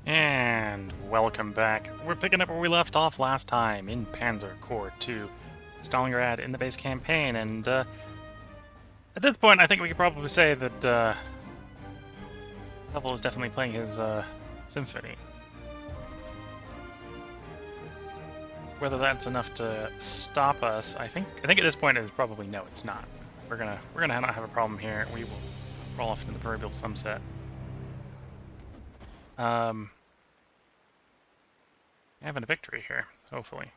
And welcome back. We're picking up where we left off last time in Panzer Corps 2, Stalingrad in the base campaign, and at this point I think we could probably say that Devil is definitely playing his symphony. Whether that's enough to stop us, I think at this point is probably no, it's not. We're gonna not have a problem here. We will roll off into the proverbial sunset. Having a victory here, hopefully.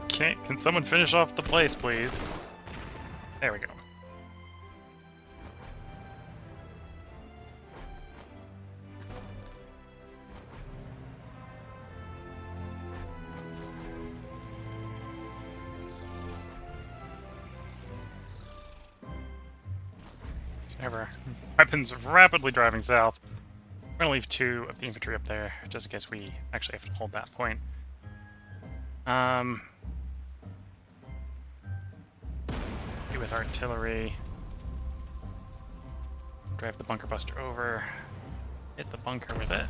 Okay, can someone finish off the place, please? There we go. Ever. Weapons rapidly driving south. I'm going to leave 2 of the infantry up there, just in case we actually have to hold that point. With artillery. Drive the bunker buster over. Hit the bunker with it.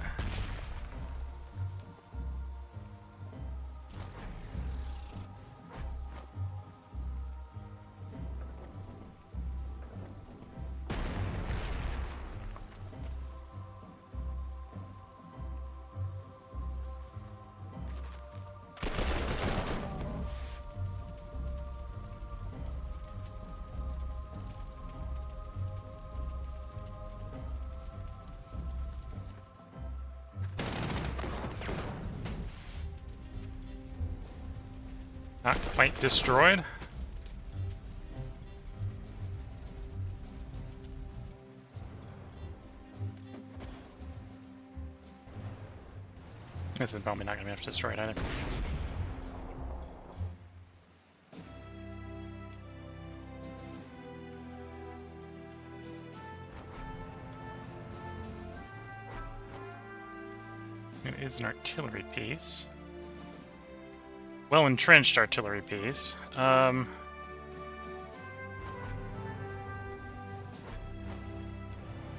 Not quite destroyed. This is probably not going to be enough to destroy it either. It is an artillery piece. Well-entrenched artillery piece.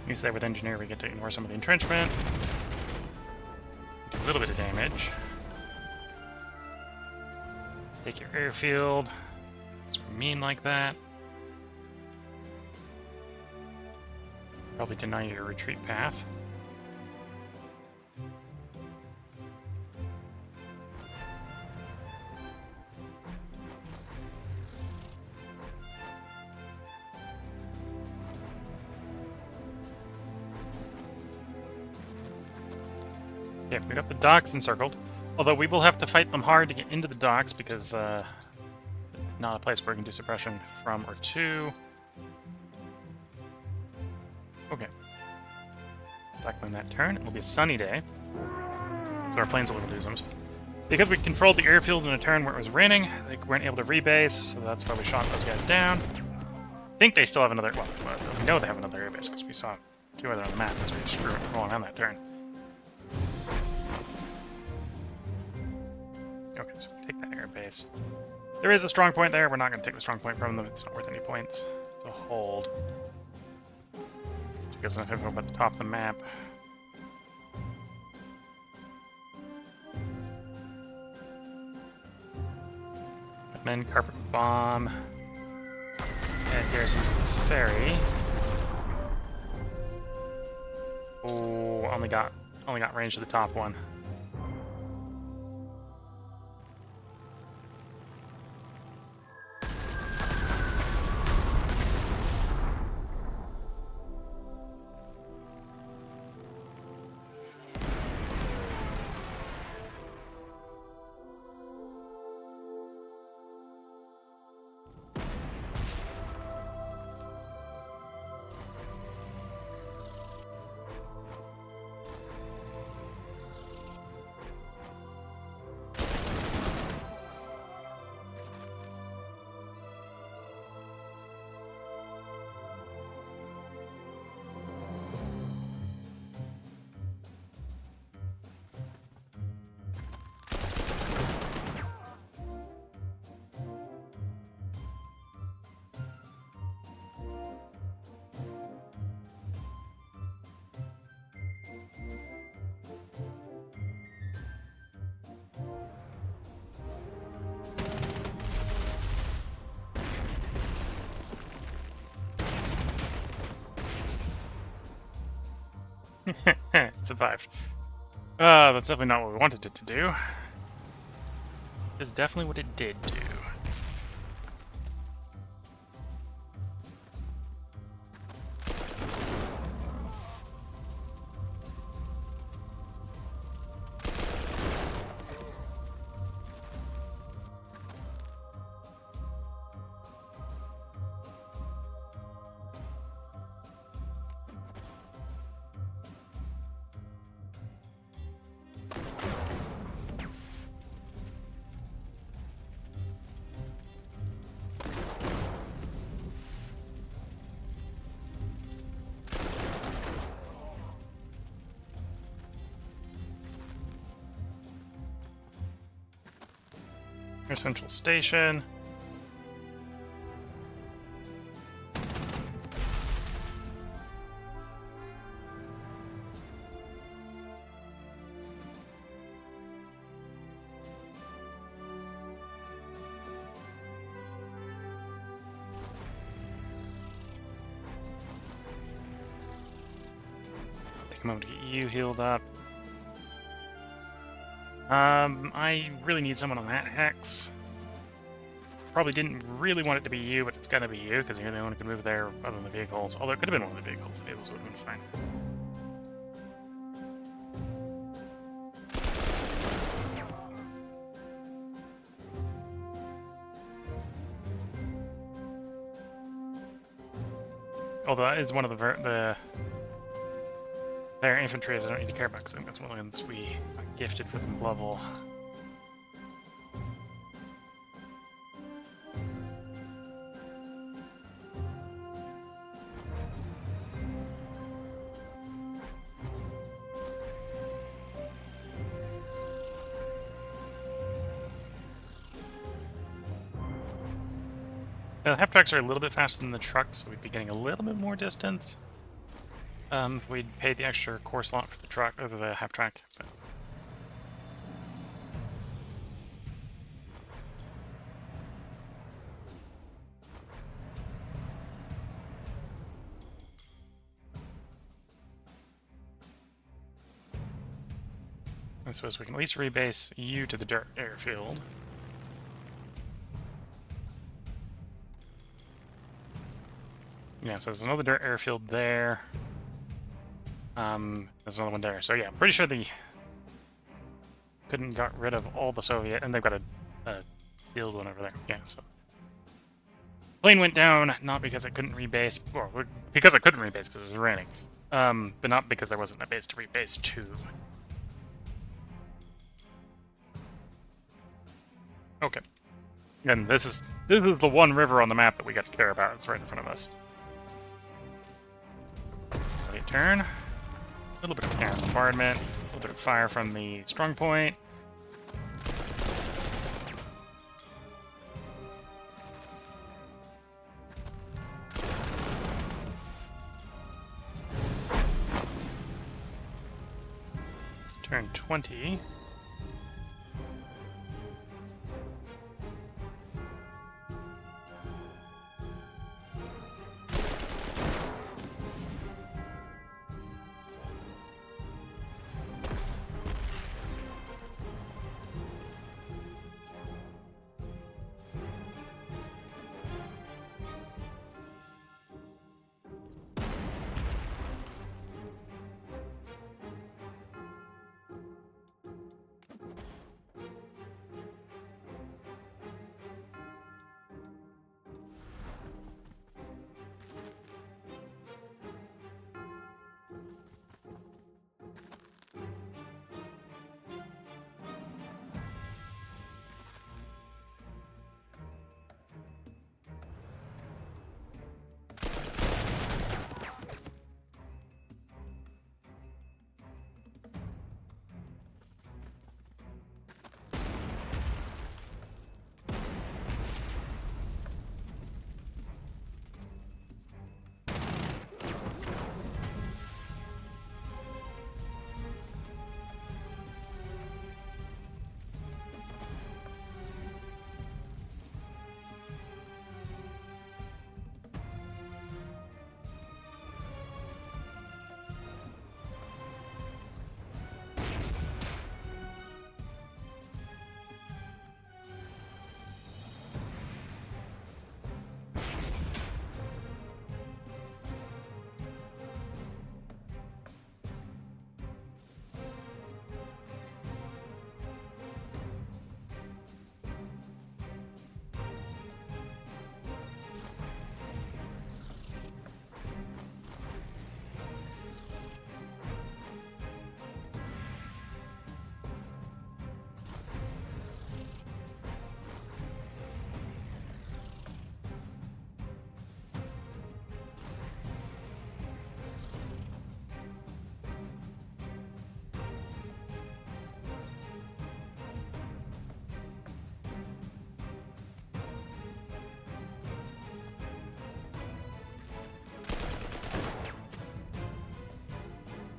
Use that with engineer, we get to ignore some of the entrenchment. Do a little bit of damage. Take your airfield. It's mean like that. Probably deny your retreat path. Yeah, we got the docks encircled. Although we will have to fight them hard to get into the docks because it's not a place where we can do suppression from or to. Okay. Cycling that turn. It will be a sunny day. So our planes will be able to do some. Because we controlled the airfield in a turn where it was raining, they weren't able to rebase, so that's why we shot those guys down. I think they still have another. Well, we know they have another airbase because we saw 2 other on the map as we were rolling on that turn. Okay, so take that air base. There is a strong point there. We're not going to take the strong point from them. It's not worth any points to hold. Just gives enough info about the top of the map. Men carpet bomb. Guys, garrison the ferry. Oh, only got range to the top one. It survived. That's definitely not what we wanted it to do. It's definitely what it did do. Here's Central Station. Take a moment to get you healed up. I really need someone on that hex. Probably didn't really want it to be you, but it's gonna be you, because you're the only one who can move there other than the vehicles. Although it could have been one of the vehicles. The vehicles would have been fine. Although that is one of the their infantry I don't need to care about, because I think that's one of the ones we got gifted for the level. The half tracks are a little bit faster than the trucks, so we'd be getting a little bit more distance. If we'd paid the extra core slot for the truck, or the half track. But I suppose we can at least rebase you to the dirt airfield. Yeah, so there's another dirt airfield there. There's another one there. So yeah, I'm pretty sure they couldn't got rid of all the Soviet, and they've got a sealed one over there. Yeah, so plane went down not because it couldn't rebase, or because it couldn't rebase because it was raining, but not because there wasn't a base to rebase to. Okay, and this is the one river on the map that we got to care about. It's right in front of us. Late turn. A little bit of cannon bombardment. A little bit of fire from the strong point. Turn 20.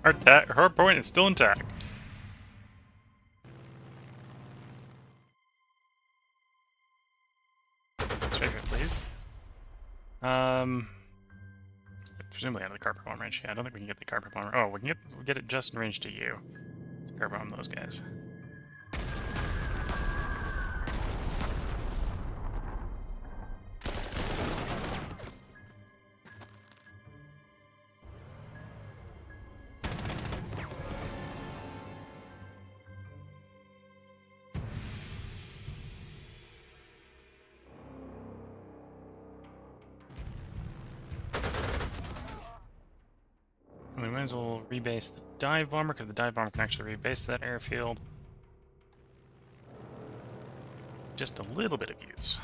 Her point is still intact. Strafe it, please. Presumably out of the carpet bomb range. Yeah, I don't think we can get the carpet bomber. Oh, we'll get it just in range to you. Let's carpet bomb those guys. We might as well rebase the dive bomber, because the dive bomber can actually rebase that airfield. Just a little bit of use.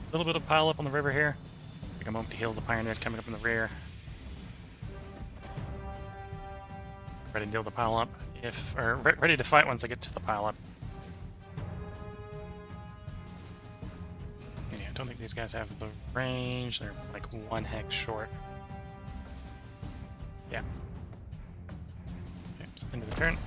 A little bit of pile up on the river here. Take a moment to heal the pioneers coming up in the rear. Ready to deal the pile up ready to fight once they get to the pile up. Yeah, I don't think these guys have the range. They're like 1 hex short. Yeah. Okay, so end of the turn.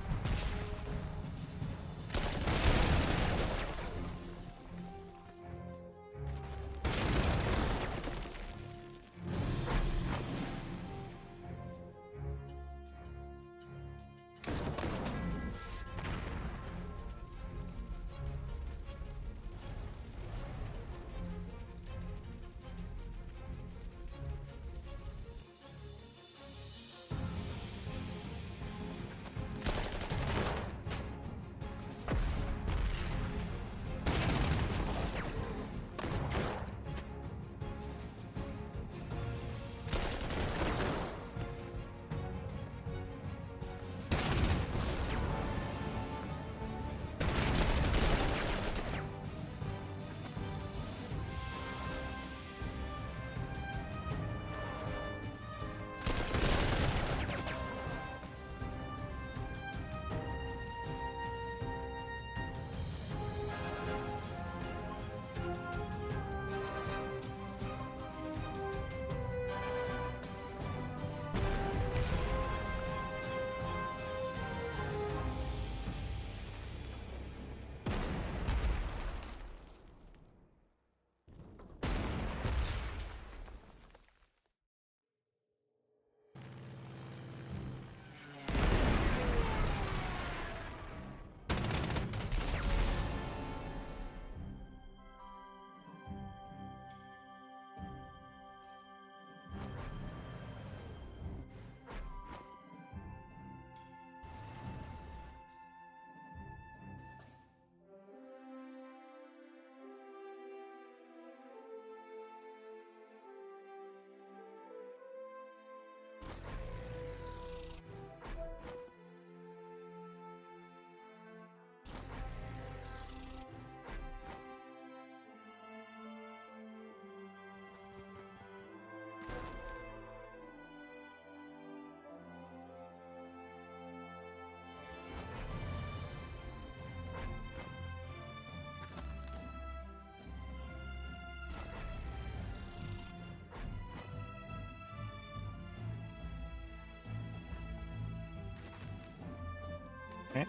Okay.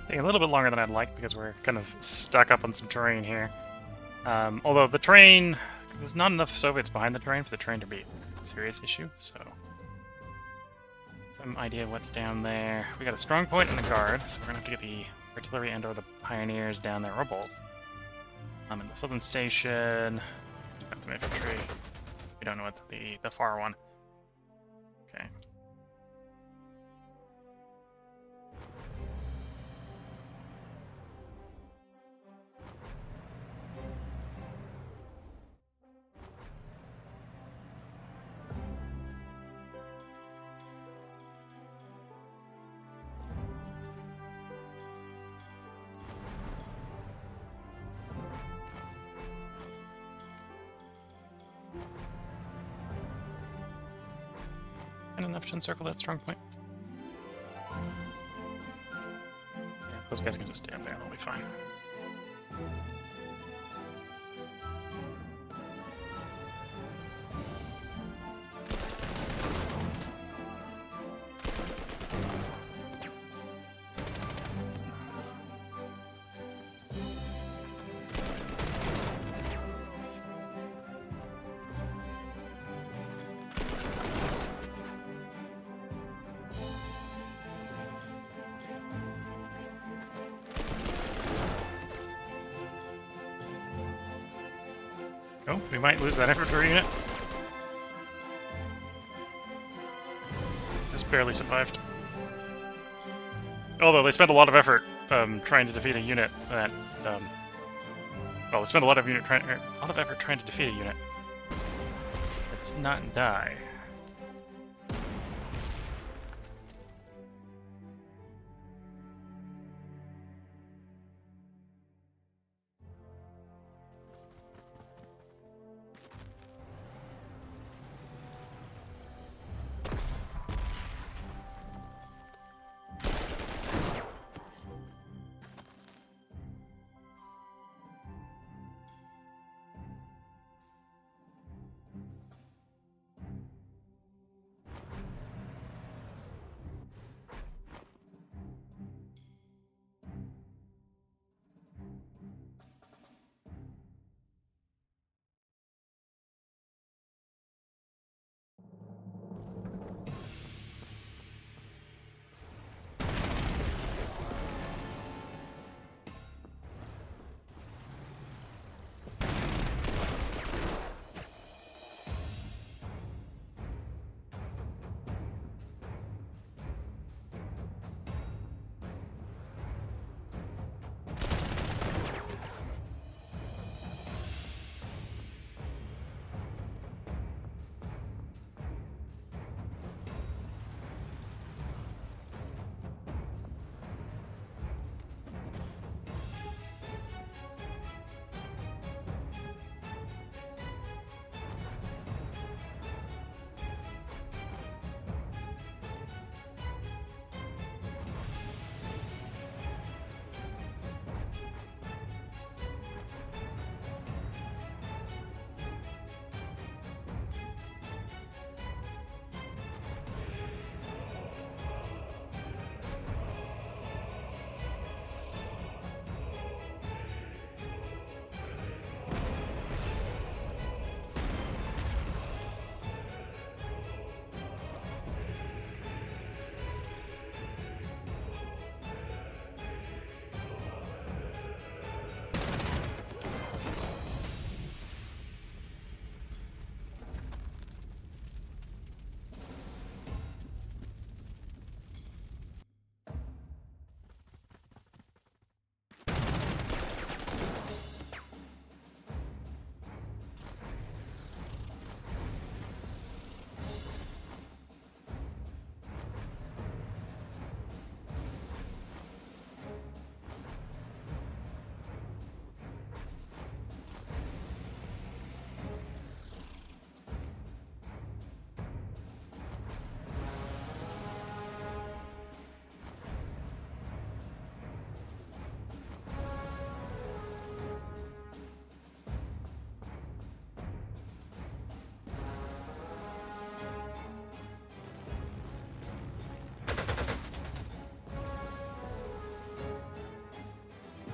Taking a little bit longer than I'd like because we're kind of stuck up on some terrain here. Although the terrain, there's not enough Soviets behind the terrain for the terrain to be a serious issue, so... Some idea of what's down there. We got a strong point and a guard, so we're gonna have to get the artillery and or the pioneers down there, or both. In the southern station, we've got some infantry. We don't know what's the far one. Okay. And enough to encircle that strong point. Yeah, those guys can just stay up there, they'll be fine. Oh, we might lose that infantry unit. Just barely survived. Although they spent a lot of effort trying to defeat a unit that, well, they spent a lot of effort trying to defeat a unit that did not die.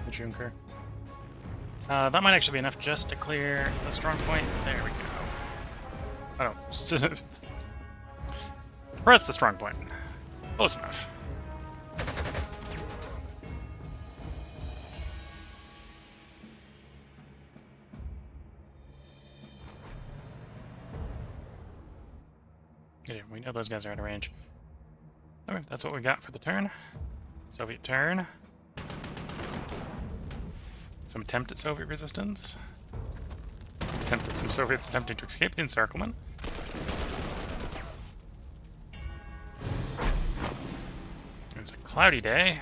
Junker. That might actually be enough just to clear the strong point. There we go. I don't... Press the strong point. Close enough. Yeah, we know those guys are out of range. Okay, that's what we got for the turn. Soviet turn. Some attempt at Soviet resistance. Attempt at some Soviets attempting to escape the encirclement. It was a cloudy day.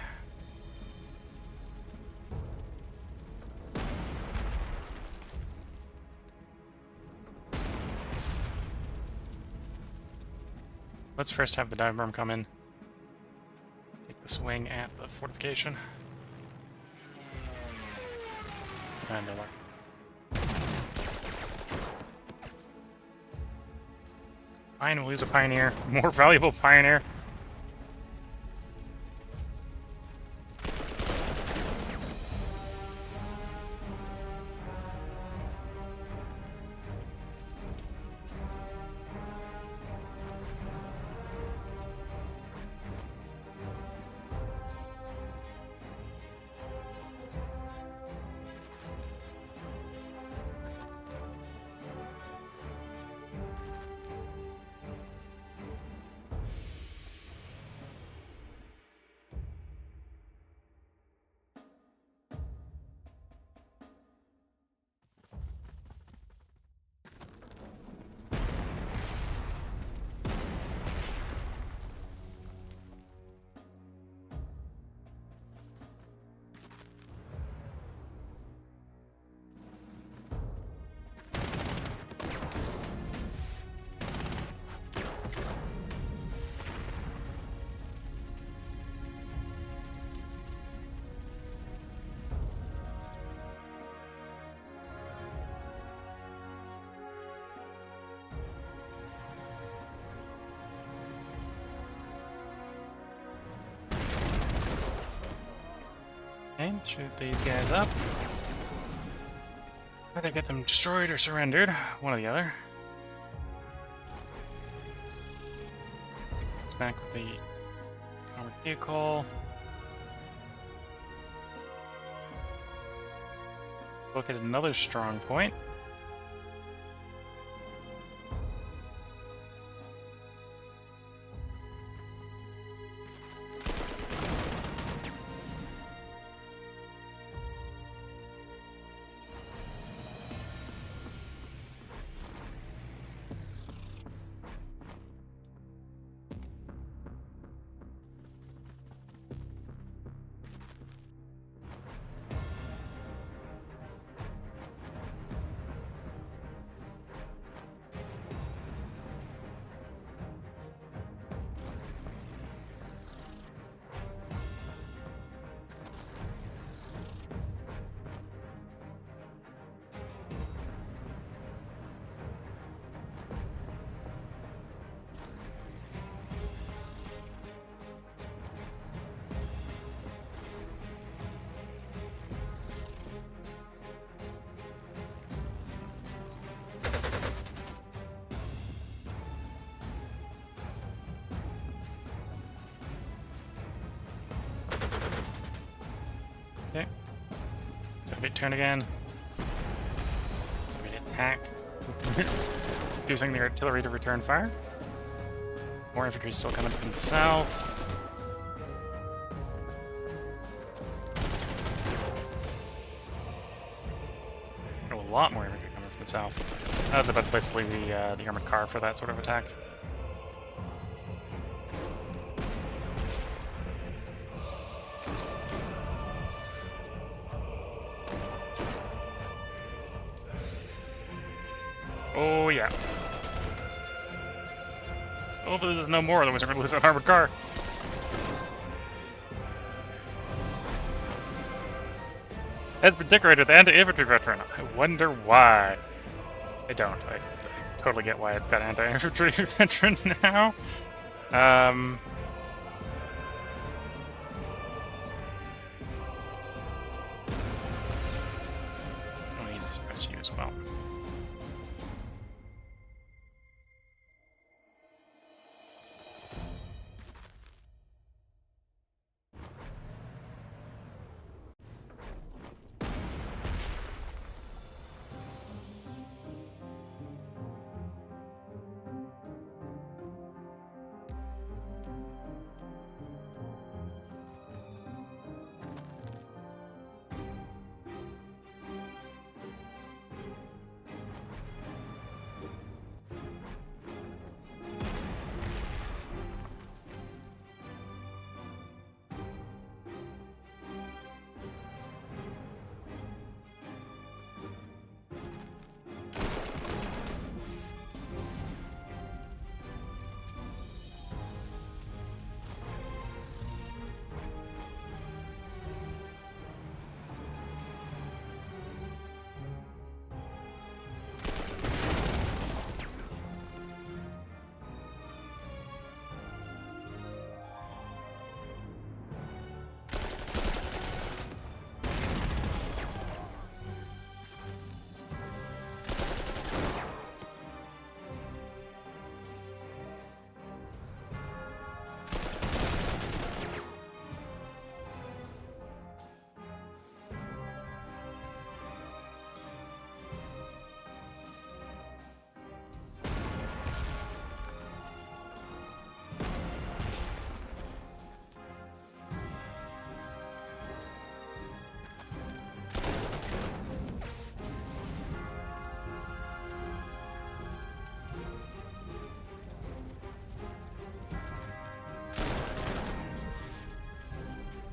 Let's first have the dive bomb come in. Take the swing at the fortification. And no luck. Fine, we'll use a pioneer. More valuable pioneer. Okay, shoot these guys up. Either get them destroyed or surrendered, one or the other. It's back with the armored vehicle. Look at another strong point. Okay. Soviet turn again. Soviet attack. Using the artillery to return fire. More infantry still coming from the south. Oh, a lot more infantry coming from the south. I was about to basically the armored car for that sort of attack. Oh, yeah. Oh, but there's no more, otherwise we're going to lose that armored car. Has been decorated with the anti-infantry veteran. I wonder why. I don't. I totally get why it's got anti-infantry veteran now. I need to suppress you as well.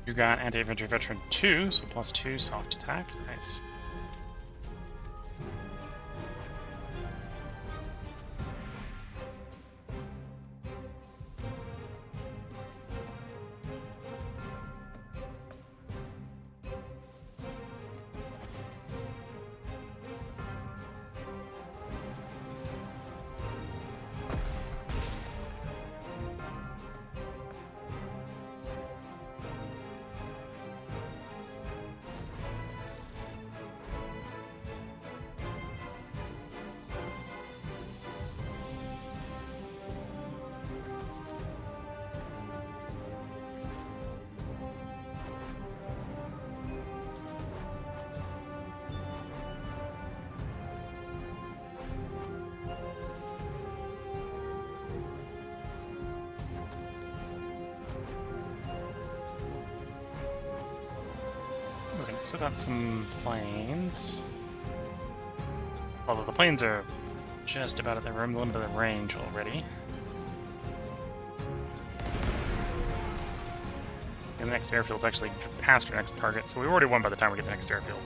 You got anti-infantry veteran 2, so +2 soft attack. Nice. Okay, so got some planes. Although the planes are just about at the limit of the range already. And the next airfield's actually past our next target, so we already won by the time we get the next airfield.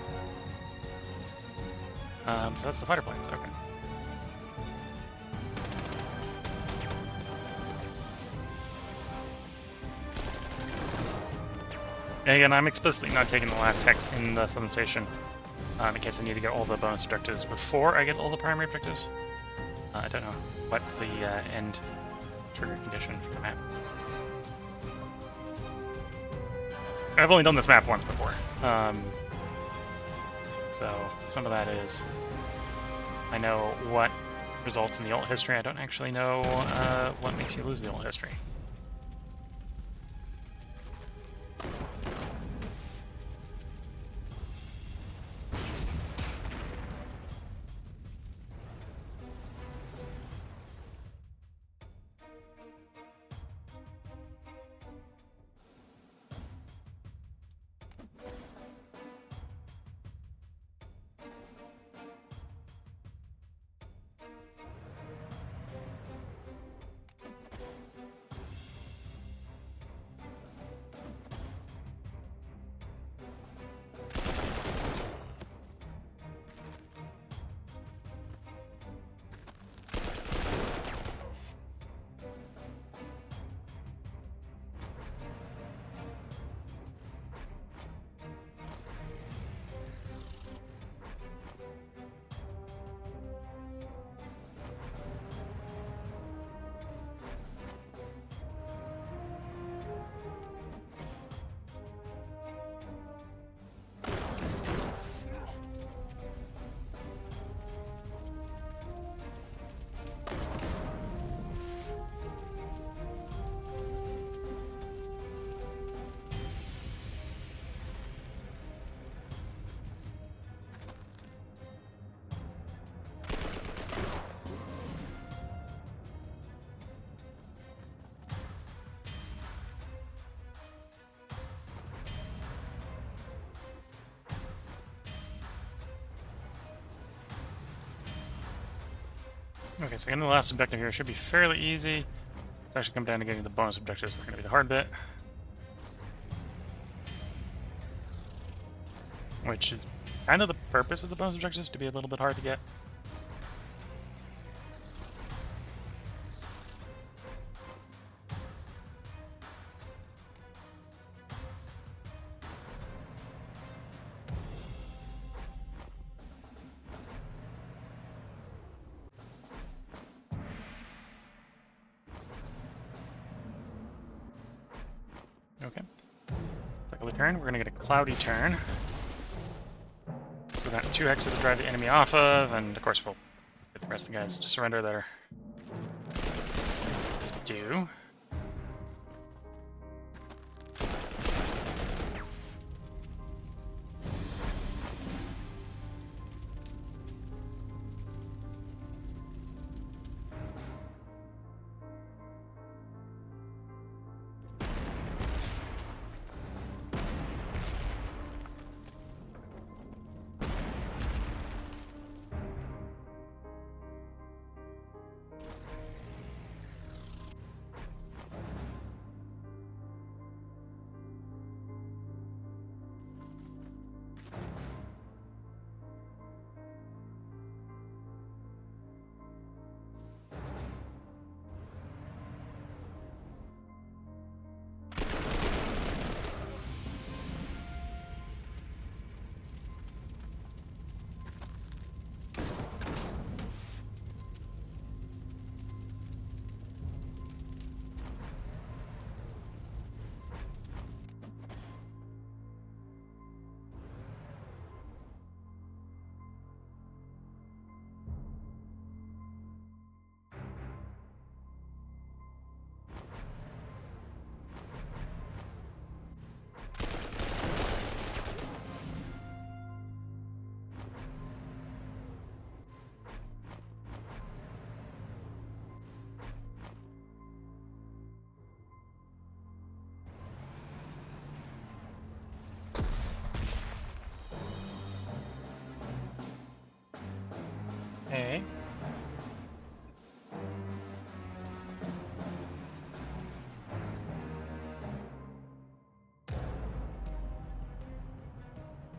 So that's the fighter planes, okay. And again, I'm explicitly not taking the last hex in the Southern Station, in case I need to get all the bonus objectives before I get all the primary objectives. I don't know what's the end trigger condition for the map. I've only done this map once before, so some of that is I know what results in the ult history. I don't actually know what makes you lose the ult history. Okay, so getting the last objective here should be fairly easy. It's actually come down to getting the bonus objectives. They're going to be the hard bit. Which is kind of the purpose of the bonus objectives, to be a little bit hard to get. Okay. Second turn, we're going to get a cloudy turn. So we've got 2 hexes to drive the enemy off of, and of course we'll get the rest of the guys to surrender that are to do.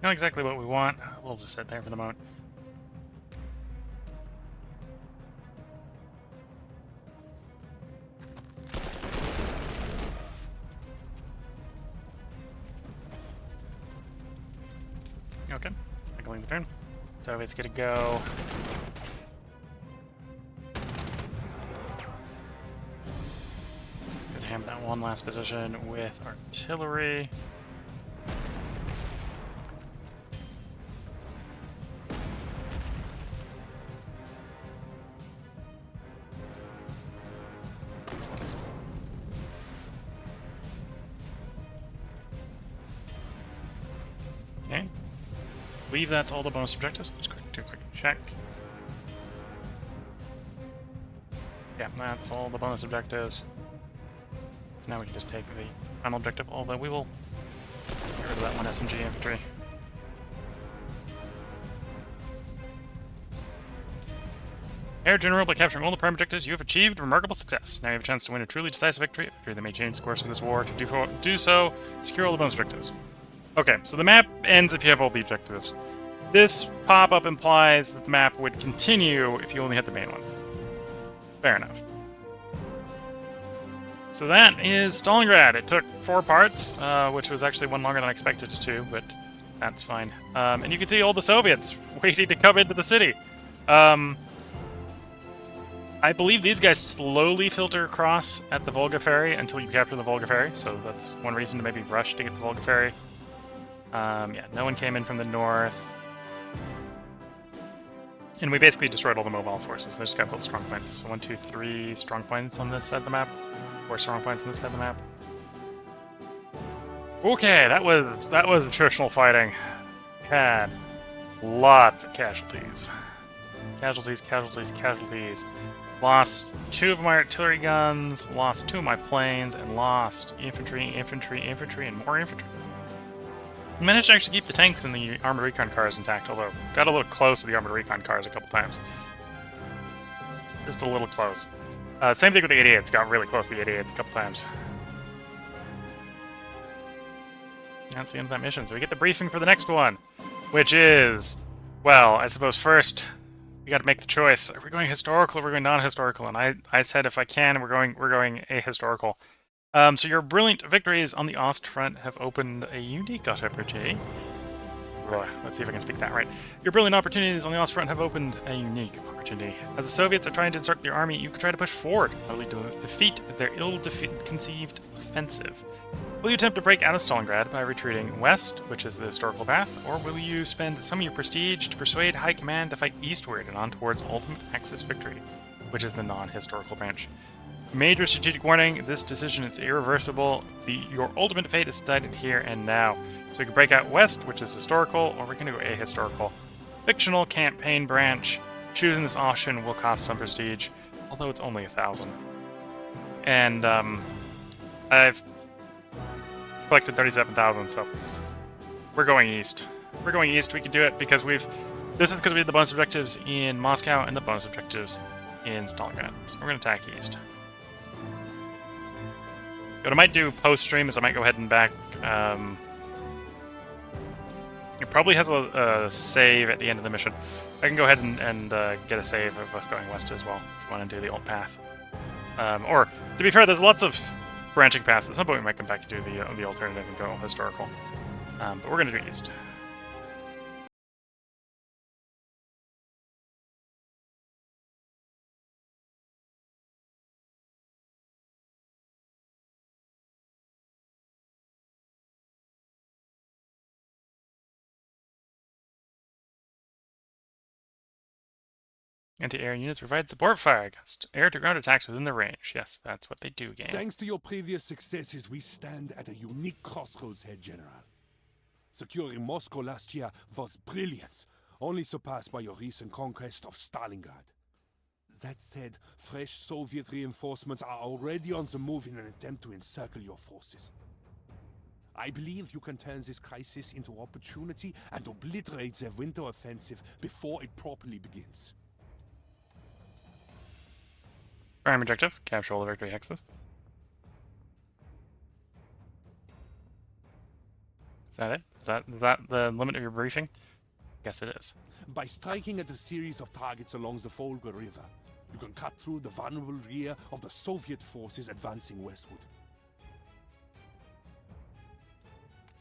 Not exactly what we want. We'll just sit there for the moment. Okay, tackling the turn. So it's gonna go. Gonna hammer that one last position with artillery. Okay. I believe that's all the bonus objectives. Let's do a quick check. Yeah, that's all the bonus objectives. So now we can just take the final objective, although we will get rid of that one SMG infantry. Air General, by capturing all the prime objectives, you have achieved remarkable success. Now you have a chance to win a truly decisive victory, a victory that may change the course of this war. To do so, secure all the bonus objectives. Okay, so the map ends if you have all the objectives. This pop-up implies that the map would continue if you only had the main ones. Fair enough. So that is Stalingrad. It took 4 parts, which was actually one longer than I expected it to, but that's fine. And you can see all the Soviets waiting to come into the city. I believe these guys slowly filter across at the Volga Ferry until you capture the Volga Ferry, so that's one reason to maybe rush to get the Volga Ferry. Yeah, no one came in from the north. And we basically destroyed all the mobile forces. They just got built strong points. So 1, 2, 3 strong points on this side of the map. 4 strong points on this side of the map. Okay, that was attritional fighting. Had lots of casualties. Casualties. Lost 2 of my artillery guns, lost 2 of my planes, and lost infantry, and more infantry. I managed to actually keep the tanks and the armored recon cars intact, although got a little close with the armored recon cars a couple times. Just a little close. Same thing with the 88s, got really close to the 88s a couple times. That's the end of that mission, so we get the briefing for the next one, which is, well, I suppose first we got to make the choice. Are we going historical or are we going non-historical? And I said if I can, we're going ahistorical. So your brilliant victories on the Ostfront have opened a unique opportunity. Let's see if I can speak that right. Your brilliant opportunities on the Ostfront have opened a unique opportunity. As the Soviets are trying to encircle their army, you could try to push forward, probably to defeat their ill-conceived offensive. Will you attempt to break out of Stalingrad by retreating west, which is the historical path, or will you spend some of your prestige to persuade High Command to fight eastward and on towards ultimate Axis victory, which is the non-historical branch? Major strategic warning, this decision is irreversible. Your ultimate fate is decided here and now. So we can break out west, which is historical, or we're going to go ahistorical. Fictional campaign branch. Choosing this option will cost some prestige, although it's only 1,000. And I've collected 37,000, so we're going east. We're going east. We can do it because this is because we have the bonus objectives in Moscow and the bonus objectives in Stalingrad. So we're going to attack east. What I might do post-stream is I might go ahead and back. It probably has a save at the end of the mission. I can go ahead and get a save of us going west as well, if you want to do the alt path. Or, to be fair, there's lots of branching paths. At some point we might come back to do the alternative and go historical. But we're going to do east. Anti-air units provide support fire against air-to-ground attacks within the range. Yes, that's what they do, game. Thanks to your previous successes, we stand at a unique crossroads here, General. Securing Moscow last year was brilliant, only surpassed by your recent conquest of Stalingrad. That said, fresh Soviet reinforcements are already on the move in an attempt to encircle your forces. I believe you can turn this crisis into opportunity and obliterate their winter offensive before it properly begins. Prime objective, capture all the victory hexes. Is that it? Is that the limit of your briefing? Guess it is. By striking at a series of targets along the Volga River, you can cut through the vulnerable rear of the Soviet forces advancing westward.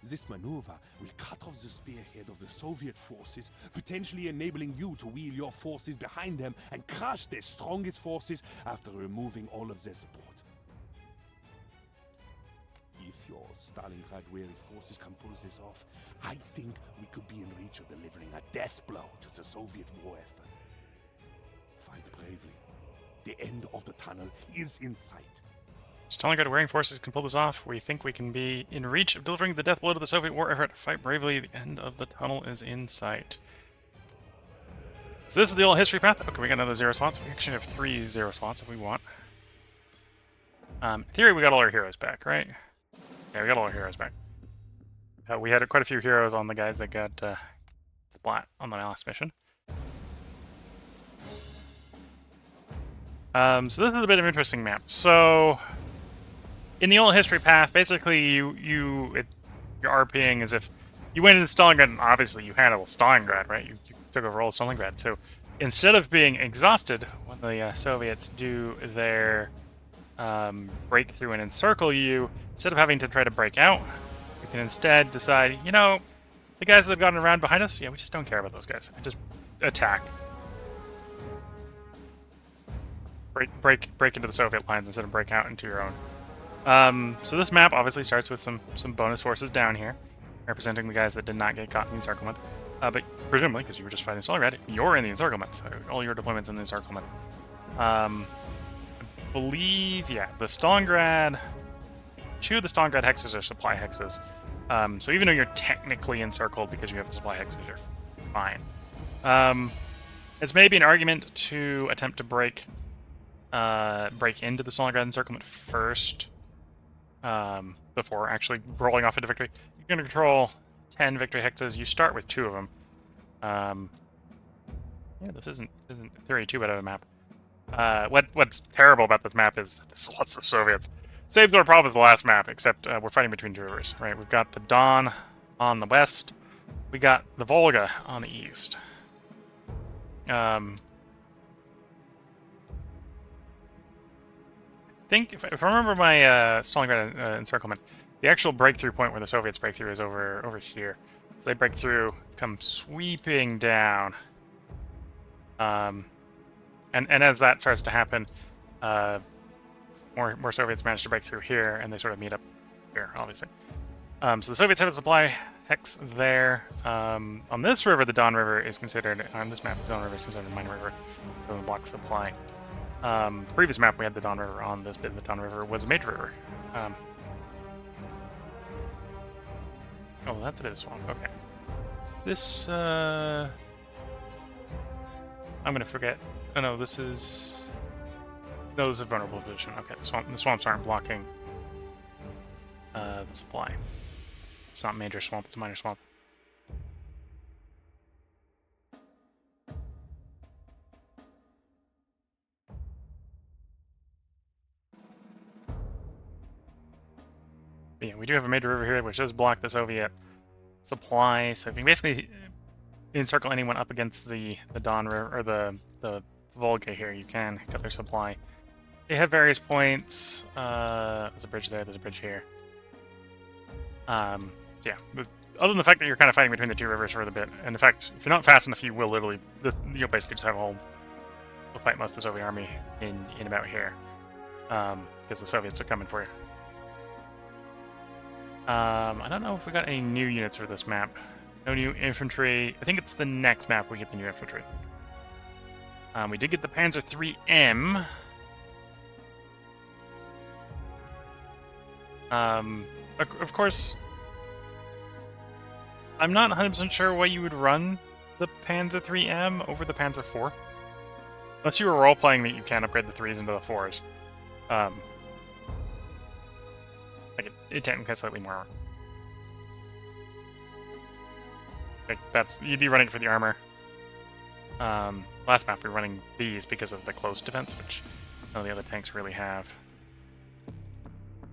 This maneuver will cut off the spearhead of the Soviet forces, potentially enabling you to wheel your forces behind them and crush their strongest forces after removing all of their support. If your Stalingrad-weary forces can pull this off, I think we could be in reach of delivering a death blow to the Soviet war effort. Fight bravely. The end of the tunnel is in sight. Stalingrad-wearing forces can pull this off. We think we can be in reach of delivering the death blow to the Soviet war effort. Fight bravely. The end of the tunnel is in sight. So this is the old history path. Okay, we got another 0 slots. We actually have 3 0 slots if we want. In theory, we got all our heroes back, right? Yeah, we got all our heroes back. We had quite a few heroes on the guys that got splat on the last mission. So this is a bit of an interesting map. So in the old history path, basically you're RPing as if you went into Stalingrad, and obviously you handled Stalingrad, right? You took over all of Stalingrad. So instead of being exhausted when the Soviets do their breakthrough and encircle you, instead of having to try to break out, we can instead decide, you know, the guys that have gotten around behind us, yeah, we just don't care about those guys. Just attack. Break into the Soviet lines instead of break out into your own. So this map obviously starts with some bonus forces down here, representing the guys that did not get caught in the encirclement. But presumably, because you were just fighting Stalingrad, you're in the encirclement, so all your deployments in the encirclement. I believe, yeah, the Stalingrad... 2 of the Stalingrad hexes are supply hexes. So even though you're technically encircled because you have the supply hexes, you're fine. It's maybe an argument to attempt to break into the Stalingrad encirclement first, before actually rolling off into victory. You're going to control 10 victory hexes. You start with 2 of them. Yeah, this isn't in theory too bad of a map. What's terrible about this map is there's lots of Soviets. Same sort of problem as the last map, except we're fighting between 2 rivers, right? We've got the Don on the west. We got the Volga on the east. I think, if I remember my Stalingrad encirclement, the actual breakthrough point where the Soviets break through is over here. So they break through, come sweeping down. And as that starts to happen, more Soviets manage to break through here, and they sort of meet up here, obviously. So the Soviets have a supply hex there. On this river, the Don River is considered, on this map, the Don River is considered a minor river. It doesn't block supply. Previous map, we had the Don River. On this bit of the Don River was a major river. Oh, that's a bit of swamp. Okay. This, I'm gonna forget. Oh no, this is... No, this is a vulnerable position. Okay, the swamps aren't blocking the supply. It's not major swamp, it's a minor swamp. But yeah, we do have a major river here, which does block the Soviet supply. So if you basically encircle anyone up against the Don River, or the Volga here, you can cut their supply. They have various points. There's a bridge there, there's a bridge here. So yeah, other than the fact that you're kind of fighting between the 2 rivers for a bit, and in fact, if you're not fast enough, you will literally, you'll basically just have you'll fight most of the Soviet army in about here. Because the Soviets are coming for you. I don't know if we got any new units for this map. No new infantry. I think it's the next map we get the new infantry. We did get the Panzer 3M. Of course, I'm not 100% sure why you would run the Panzer 3M over the Panzer 4. Unless you were role-playing that you can upgrade the 3s into the 4s. Like, it technically has slightly more armor. Like, you'd be running for the armor. Last map we were running these because of the close defense, which none of the other tanks really have.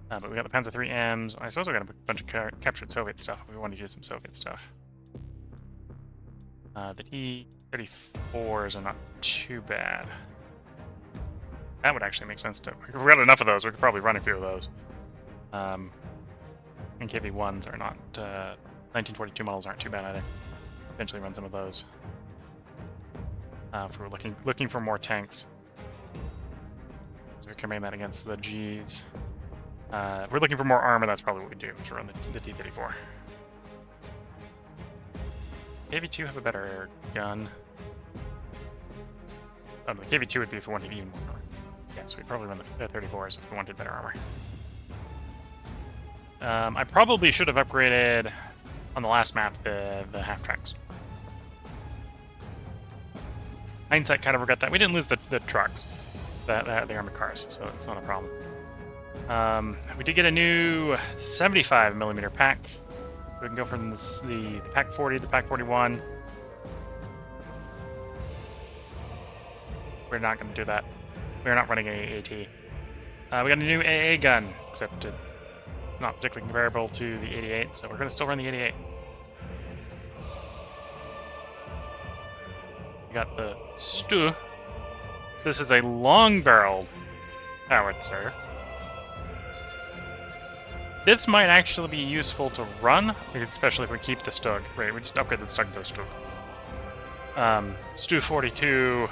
But we got the Panzer III Ms. I suppose we got a bunch of captured Soviet stuff. We want to use some Soviet stuff. The T-34s are not too bad. That would actually make sense too. If we got enough of those, we could probably run a few of those. And KV-1s are not... 1942 models aren't too bad either. Eventually run some of those. If we're looking for more tanks. So we're comparing that against the Gs. If we're looking for more armor, that's probably what we do, is run the T-34. Does the KV-2 have a better gun? Oh, no, the KV-2 would be if we wanted even more armor. Yeah, so we'd probably run the 34s if we wanted better armor. I probably should have upgraded, on the last map, the half-tracks. Hindsight, kind of regret that. We didn't lose the trucks, the armored cars, so it's not a problem. We did get a new 75mm pack, so we can go from the Pack 40 to the Pack 41. We're not going to do that. We're not running any AT. We got a new AA gun, except it's not particularly comparable to the 88, so we're going to still run the 88. We got the Stu. So this is a long-barreled howitzer. This might actually be useful to run, especially if we keep the Stug. Right, we just upgrade the Stug to a Stu. Stu 42.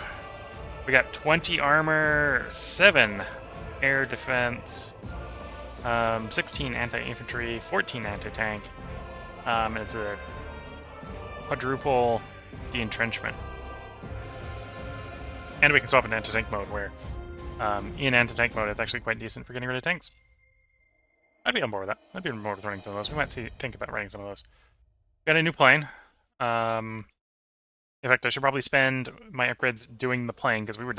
We got 20 armor, 7 air defense, 16 anti-infantry, 14 anti-tank. And it's a quadruple de-entrenchment. And we can swap into anti-tank mode, where in anti-tank mode it's actually quite decent for getting rid of tanks. I'd be on board with that. I'd be on board with running some of those. We might think about running some of those. Got a new plane. In fact, I should probably spend my upgrades doing the plane, because we were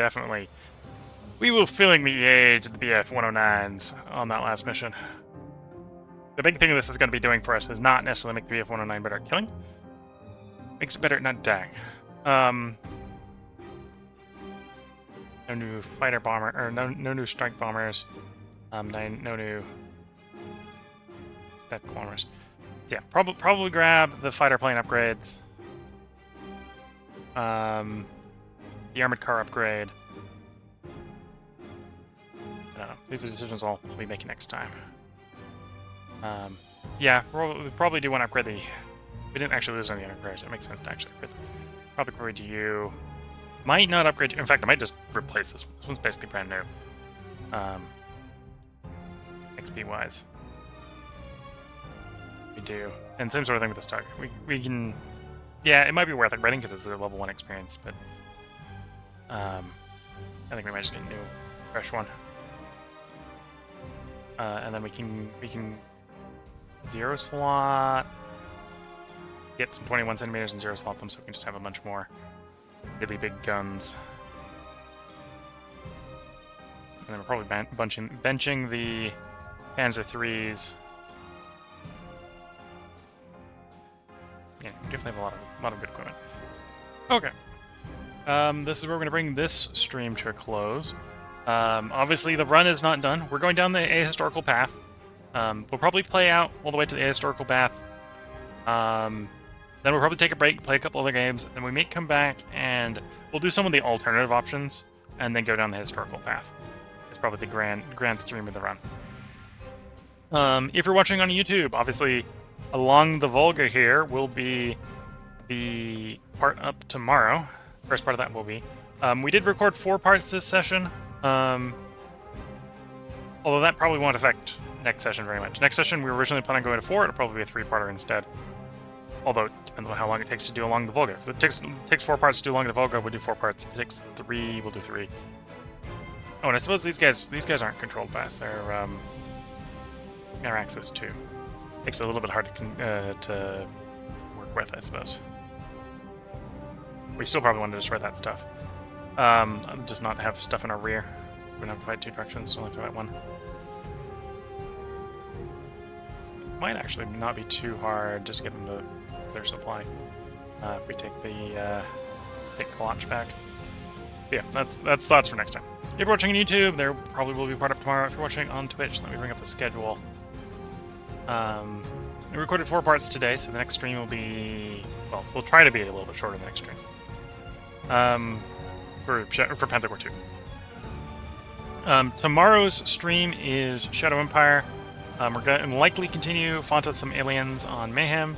filling the EA to the BF-109s on that last mission. The big thing this is going to be doing for us is not necessarily make the BF-109 better at killing. Makes it better at not dying. No new fighter bomber, or no new strike bombers. No new death bombers. So yeah, probably grab the fighter plane upgrades. The armored car upgrade. I don't know. These are decisions I'll be making next time. Yeah, we probably do want to upgrade the... We didn't actually lose on the enterprise, so it makes sense to actually upgrade them. Probably upgrade to you. Might not upgrade... In fact, I might just replace this one. This one's basically brand new. XP-wise. We do. And same sort of thing with the Stug. We can... Yeah, it might be worth upgrading because it's a level 1 experience, but... I think we might just get a new, fresh one. And then we can... Zero slot... Get some 21 centimeters and zero slot them so we can just have a bunch more really big guns. And then we're probably benching the Panzer IIIs. Yeah, we definitely have a lot of good equipment. Okay. This is where we're going to bring this stream to a close. Obviously, the run is not done. We're going down the ahistorical path. We'll probably play out all the way to the ahistorical path. Then we'll probably take a break, play a couple other games, and we may come back and we'll do some of the alternative options, and then go down the historical path. It's probably the grand stream of the run. If you're watching on YouTube, obviously, along the Volga here will be the part up tomorrow. First part of that will be. We did record 4 parts this session, although that probably won't affect next session very much. Next session, we were originally planning on going to 4, it'll probably be a 3-parter instead. Although, it depends on how long it takes to do along the Volga. If it takes 4 parts to do along the Volga, we'll do 4 parts. If it takes 3, we'll do 3. Oh, and I suppose these guys aren't controlled by us. They're our access too. Makes it a little bit hard to work with, I suppose. We still probably want to destroy that stuff. Just not have stuff in our rear. So we don't have to fight 2 directions, only have to fight 1. Might actually not be too hard just to get them to their supply. If we take the take Kalach back. Yeah, that's thoughts for next time. If you're watching on YouTube, there probably will be part up tomorrow. If you're watching on Twitch, let me bring up the schedule. We recorded 4 parts today, so the next stream will be... Well, we'll try to be a little bit shorter than the next stream. For Panzer Corps 2. Tomorrow's stream is Shadow Empire. We're going to likely continue Fanta some aliens on Mayhem.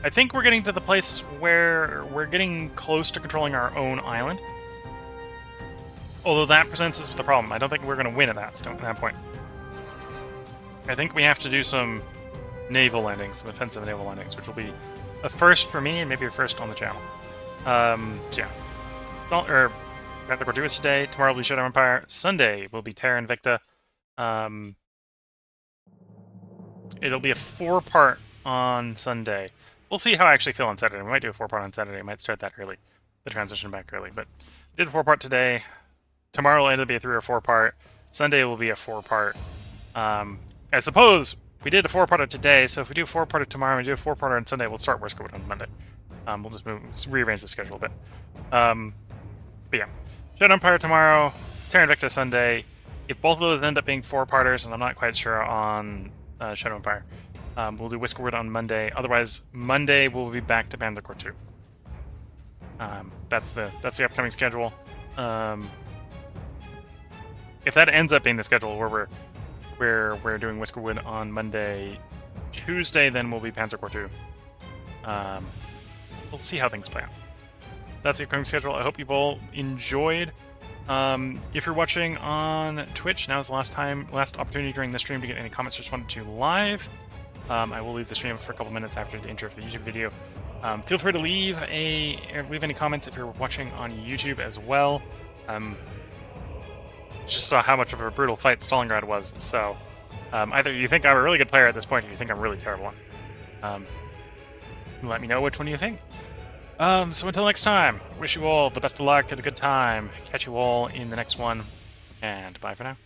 I think we're getting to the place where we're getting close to controlling our own island. Although that presents us with a problem. I don't think we're going to win at that point. I think we have to do some naval landings, some offensive naval landings, which will be a first for me and maybe a first on the channel. So yeah. Panzer Corps 2 is today. Tomorrow will be Shadow Empire. Sunday will be Terra Invicta. It'll be a 4-part on Sunday. We'll see how I actually feel on Saturday. We might do a 4-part on Saturday. I might start that early. The transition back early. But we did a 4-part today. Tomorrow will end up be a 3 or 4-part. Sunday will be a 4-part. I suppose we did a 4-parter today, so if we do a 4-parter tomorrow and we do a 4-parter on Sunday, we'll start Wars Code on Monday. We'll just rearrange the schedule a bit. But yeah, Shadow Empire tomorrow, Terra Invicta Sunday. If both of those end up being 4-parters, and I'm not quite sure on Shadow Empire, we'll do Whiskerwood on Monday. Otherwise, Monday we'll be back to Panzer Corps 2. That's the upcoming schedule. If that ends up being the schedule where we're doing Whiskerwood on Monday, Tuesday, then we'll be Panzer Corps 2. We'll see how things play out. That's the upcoming schedule. I hope you've all enjoyed. If you're watching on Twitch, now is the last opportunity during the stream to get any comments responded to live. I will leave the stream for a couple minutes after the intro of the YouTube video. Feel free to leave any comments if you're watching on YouTube as well. Just saw how much of a brutal fight Stalingrad was, so either you think I'm a really good player at this point, or you think I'm a really terrible one. Let me know which one you think. So until next time, wish you all the best of luck and a good time. Catch you all in the next one, and bye for now.